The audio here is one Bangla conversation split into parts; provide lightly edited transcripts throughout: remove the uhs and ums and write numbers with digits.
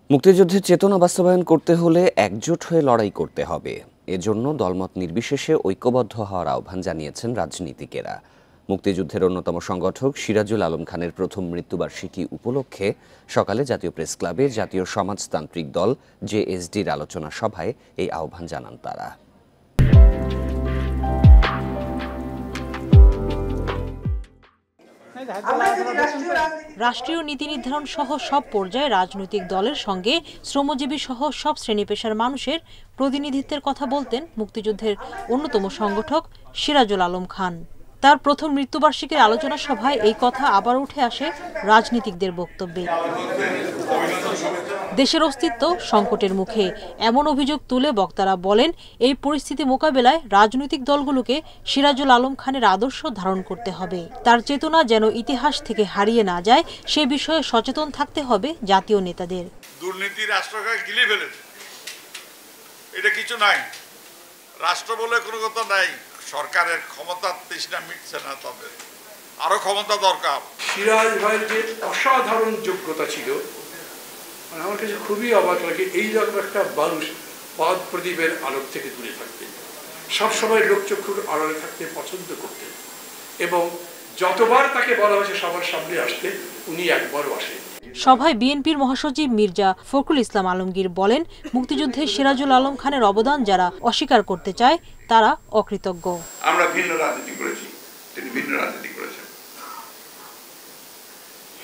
মুক্তিযুদ্ধের চেতনা বাস্তবায়ন করতে হলে একজোট হয়ে লড়াই করতে হবে। এজন্য দলমত নির্বিশেষে ঐক্যবদ্ধ হওয়ার আহ্বান জানিয়েছেন রাজনীতিকেরা। মুক্তিযুদ্ধের অন্যতম সংগঠক সিরাজুল আলম খানের প্রথম মৃত্যুবার্ষিকী উপলক্ষে সকালে জাতীয় প্রেস ক্লাবে জাতীয় সমাজতান্ত্রিক দল জেএসডির আলোচনা সভায় এই আহ্বান জানান তারা। রাষ্ট্রীয় নীতি নির্ধারণ সহ সব পর্যায়ে রাজনৈতিক দলের সঙ্গে শ্রমজীবী সহ সব শ্রেণী পেশার মানুষের প্রতিনিধিত্বের কথা বলতেন মুক্তিযুদ্ধের অন্যতম সংগঠক সিরাজুল আলম খান। তার প্রথম মৃত্যুবার্ষিকীর আলোচনা সভায় এই কথা আবার উঠে আসে রাজনীতিকদের বক্তব্যে। দেশের অস্তিত্ব সংকটের মুখে এমন অভিযোগ তুলে বক্তারা বলেন, এই পরিস্থিতি মোকাবেলায় রাজনৈতিক দলগুলোকে সিরাজুল আলম খানের আদর্শ ধারণ করতে হবে। তার চেতনা যেন ইতিহাস থেকে হারিয়ে না যায় সে বিষয়ে সচেতন থাকতে হবে জাতীয় নেতাদের। দুর্নীতি রাষ্ট্রকে গিলে ফেলেছে, এটা কিছু নাই, রাষ্ট্র বলে কোনো কথা নাই। সরকারের ক্ষমতার তৃষ্ণা মিটছে না, তাদের আরো ক্ষমতা দরকার। সিরাজ ভাইয়ের যে অসাধারণ যোগ্যতা ছিল, আমার কাছে খুবই অবাক লাগে। এই রকম একটা মানুষ পদ প্রদীপের আলোক থেকে দূরে থাকতেন, সবসময় লোকচক্ষুর আড়ালে থাকতে পছন্দ করতেন এবং যতবার তাকে বলা হয়েছে সবার সামনে আসতে, উনি একবারও আসেন। সভায় বিএনপির মহাসচিব মির্জা ফখরুল ইসলাম আলমগীর বলেন, মুক্তিযুদ্ধে সিরাজুল আলম খানের অবদান যারা অস্বীকার করতে চায় তারা অকৃতজ্ঞ। আমরা ভিন্ন রাজনীতি করেছি, তিনি ভিন্ন রাজনীতি করেছেন,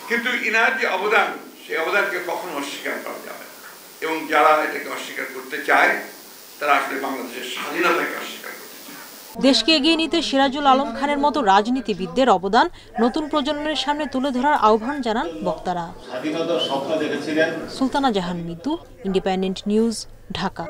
কিন্তু ইনার যে অবদান, সেই অবদানকে কখনো অস্বীকার করা যাবে না। এবং যারা এটাকে অস্বীকার করতে চায় তারা আসলে বাংলাদেশের স্বাধীনতাকে অস্বীকার করতে চায়। দেশকে এগিয়ে নিতে সিরাজুল আলম খানের মতো রাজনীতিবিদদের অবদান নতুন প্রজন্মের সামনে তুলে ধরার আহ্বান জানান বক্তারা। স্বাধীনতার স্বপ্ন দেখেছিলেন। সুলতানা জাহান মিতু, ইন্ডিপেন্ডেন্ট নিউজ, ঢাকা।